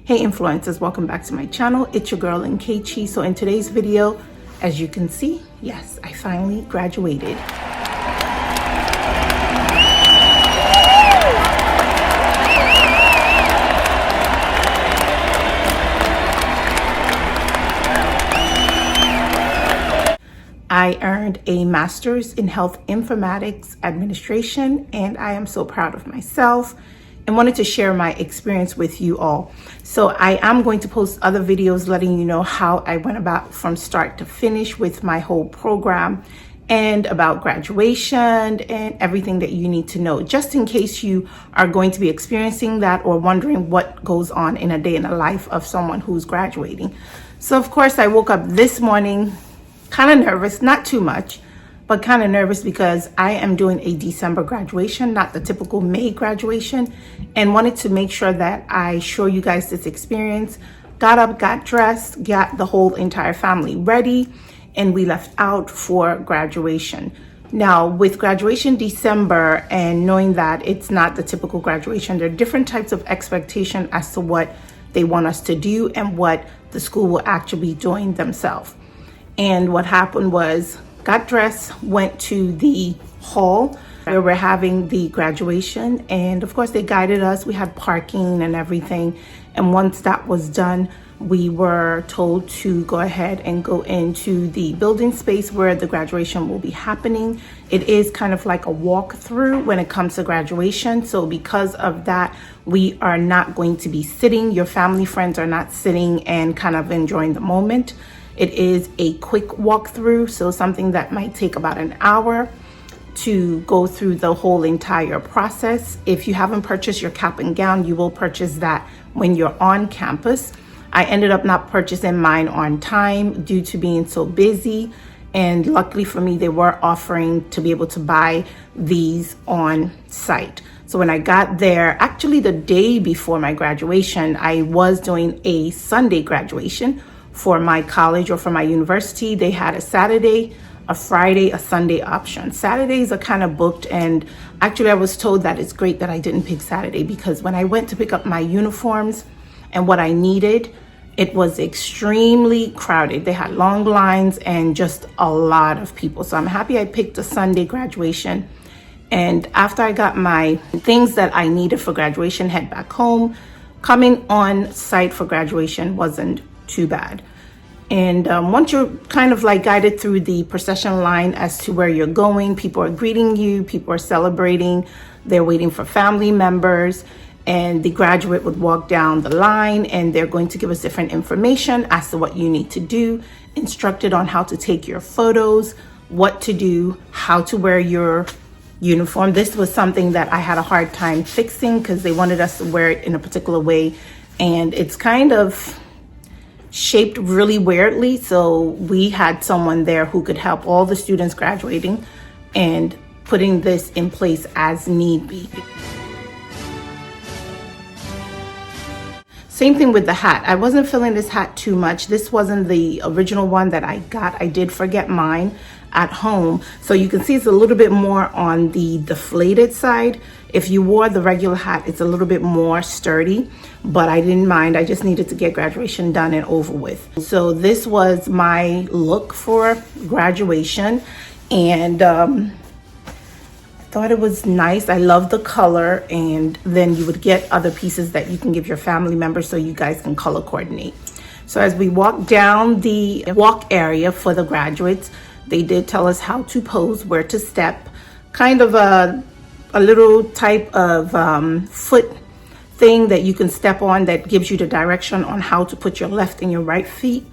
Hey influencers, welcome back to my channel. It's your girl Nkechi. So in today's video, as you can see, yes, I finally graduated. I earned a master's in health informatics administration, and I am so proud of myself and wanted to share my experience with you all. So I am going to post other videos letting you know how I went about from start to finish with my whole program and about graduation and everything that you need to know, just in case you are going to be experiencing that or wondering what goes on in a day in the life of someone who's graduating. So of course I woke up this morning kind of nervous, not too much, but kind of nervous because I am doing a December graduation, not the typical May graduation, and wanted to make sure that I show you guys this experience. Got up, got dressed, got the whole entire family ready, and we left out for graduation. Now, with graduation December and knowing that it's not the typical graduation, there are different types of expectation as to what they want us to do and what the school will actually be doing themselves. And what happened was, got dressed, went to the hall where we're having the graduation. And of course they guided us. We had parking and everything. And once that was done, we were told to go ahead and go into the building space where the graduation will be happening. It is kind of like a walkthrough when it comes to graduation. So because of that, we are not going to be sitting. Your family, friends are not sitting and kind of enjoying the moment. It is a quick walkthrough, so something that might take about an hour to go through the whole entire process. If you haven't purchased your cap and gown, you will purchase that when you're on campus. I ended up not purchasing mine on time due to being so busy. And luckily for me, they were offering to be able to buy these on site. So when I got there, actually the day before my graduation, I was doing a Sunday graduation for my college or for my university. They had a Saturday, a Friday, a Sunday option. Saturdays are kind of booked, and actually I was told that it's great that I didn't pick Saturday because when I went to pick up my uniforms and what I needed, it was extremely crowded. They had long lines and just a lot of people. So I'm happy I picked a Sunday graduation. And after I got my things that I needed for graduation, head back home, coming on site for graduation wasn't too bad. And once you're kind of like guided through the procession line as to where you're going, people are greeting you, people are celebrating, they're waiting for family members, and the graduate would walk down the line and they're going to give us different information as to what you need to do, instructed on how to take your photos, what to do, how to wear your uniform. This was something that I had a hard time fixing because they wanted us to wear it in a particular way, and it's kind of shaped really weirdly. So we had someone there who could help all the students graduating and putting this in place as need be. Same thing with the hat. I wasn't feeling this hat too much. This wasn't the original one that I got. I did forget mine at home. So you can see it's a little bit more on the deflated side. If you wore the regular hat, it's a little bit more sturdy, but I didn't mind. I just needed to get graduation done and over with. So this was my look for graduation, and I thought it was nice. I love the color, and then you would get other pieces that you can give your family members so you guys can color coordinate. So as we walk down the walk area for the graduates, they did tell us how to pose, where to step, kind of a little type of foot thing that you can step on that gives you the direction on how to put your left and your right feet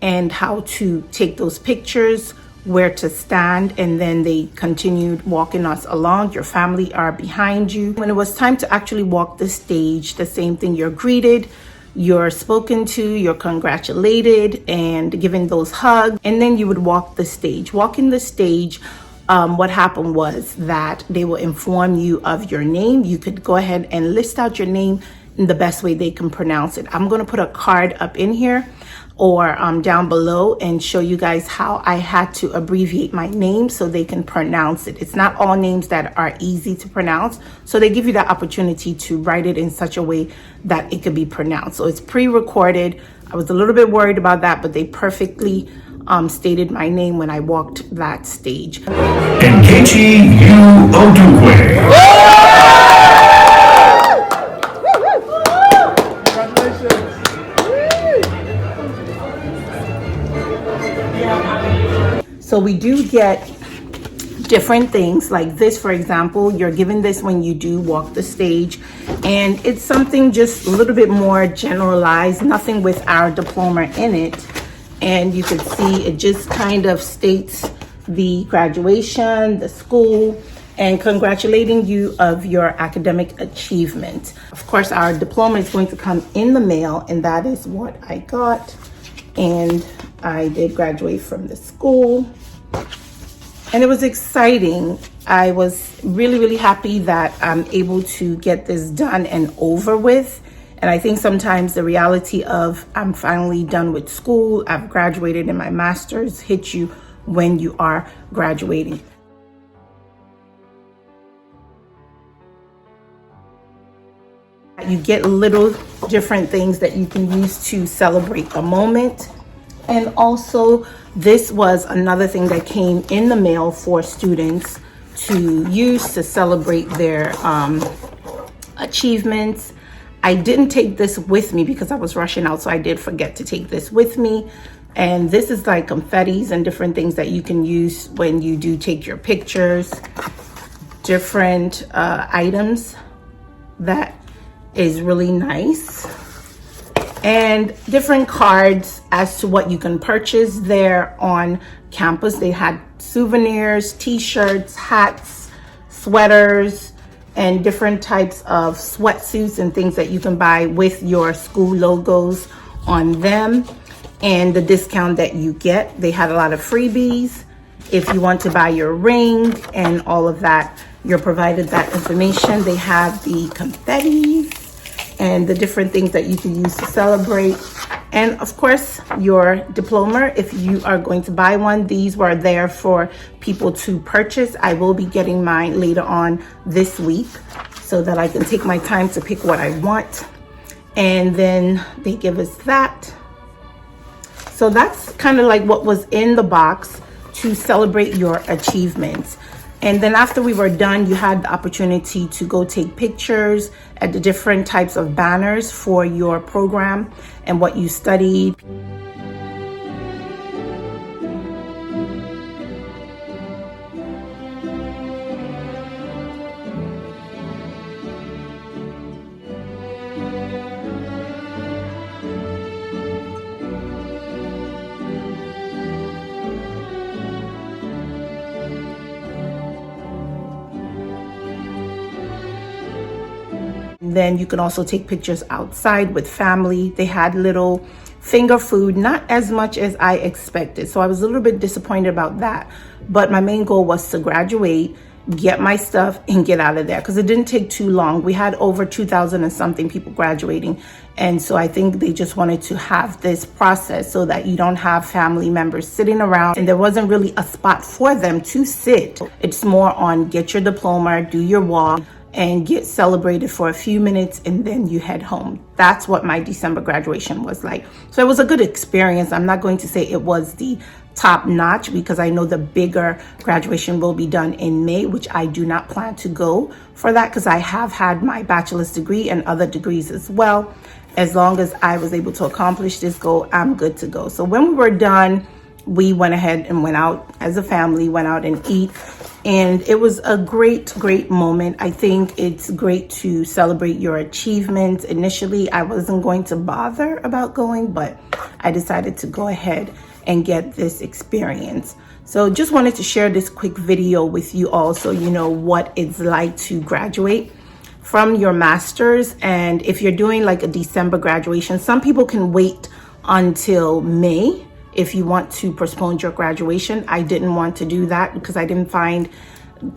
and how to take those pictures, where to stand. And then they continued walking us along. Your family are behind you. When it was time to actually walk the stage, the same thing. You're greeted, you're spoken to, you're congratulated and given those hugs, and then you would walk the stage. Walking the stage, what happened was that they will inform you of your name. You could go ahead and list out your name in the best way they can pronounce it. I'm going to put a card up in here or down below and show you guys how I had to abbreviate my name so they can pronounce it. It's not all names that are easy to pronounce, so they give you the opportunity to write it in such a way that it could be pronounced. So it's pre-recorded. I was a little bit worried about that, but they perfectly stated my name when I walked that stage. Nkechi U. Odukwe. So we do get different things like this. For example, you're given this when you do walk the stage, and it's something just a little bit more generalized, nothing with our diploma in it. And you can see it just kind of states the graduation, the school, and congratulating you of your academic achievement. Of course, our diploma is going to come in the mail, and that is what I got. And I did graduate from the school, and it was exciting. I was really, really happy that I'm able to get this done and over with. And I think sometimes the reality of I'm finally done with school, I've graduated in my master's, hits you when you are graduating. You get little different things that you can use to celebrate a moment. And also, this was another thing that came in the mail for students to use to celebrate their achievements. I didn't take this with me because I was rushing out, so I did forget to take this with me. And this is like confettis and different things that you can use when you do take your pictures, different items that is really nice, and different cards as to what you can purchase there on campus. They had souvenirs, t-shirts, hats, sweaters, and different types of sweatsuits and things that you can buy with your school logos on them and the discount that you get. They had a lot of freebies. If you want to buy your ring and all of that, you're provided that information. They have the confetti and the different things that you can use to celebrate. And of course, your diploma, if you are going to buy one, these were there for people to purchase. I will be getting mine later on this week so that I can take my time to pick what I want. And then they give us that. So that's kind of like what was in the box to celebrate your achievements. And then after we were done, you had the opportunity to go take pictures at the different types of banners for your program and what you studied. Then you can also take pictures outside with family. They had little finger food, not as much as I expected. So I was a little bit disappointed about that. But my main goal was to graduate, get my stuff, and get out of there because it didn't take too long. We had over 2,000 and something people graduating. And so I think they just wanted to have this process so that you don't have family members sitting around and there wasn't really a spot for them to sit. It's more on get your diploma, do your walk, and get celebrated for a few minutes, and then you head home. That's what my December graduation was like. So it was a good experience. I'm not going to say it was the top notch because I know the bigger graduation will be done in May, which I do not plan to go for that because I have had my bachelor's degree and other degrees as well. As long as I was able to accomplish this goal, I'm good to go. So when we were done, we went ahead and went out as a family, went out and eat. And it was a great moment. I think it's great to celebrate your achievements. Initially, I wasn't going to bother about going, but I decided to go ahead and get this experience. So just wanted to share this quick video with you all so you know what it's like to graduate from your master's. And if you're doing like a December graduation, some people can wait until May if you want to postpone your graduation. I didn't want to do that because I didn't find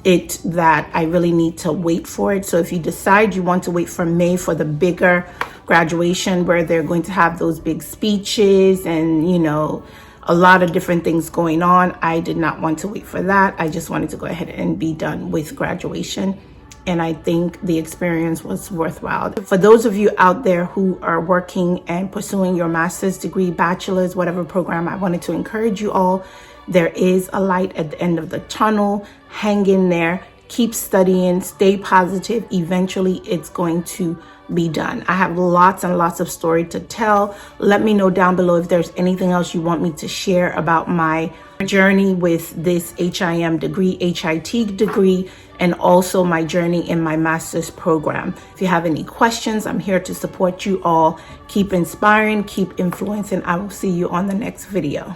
it that I really need to wait for it. So if you decide you want to wait for May for the bigger graduation where they're going to have those big speeches and, you know, a lot of different things going on, I did not want to wait for that. I just wanted to go ahead and be done with graduation. And I think the experience was worthwhile. For those of you out there who are working and pursuing your master's degree, bachelor's, whatever program, I wanted to encourage you all. There is a light at the end of the tunnel. Hang in there, keep studying, stay positive. Eventually it's going to be done. I have lots and lots of story to tell. Let me know down below if there's anything else you want me to share about my journey with this HIM degree, HIT degree, and also my journey in my master's program. If you have any questions, I'm here to support you all. Keep inspiring, keep influencing. I will see you on the next video.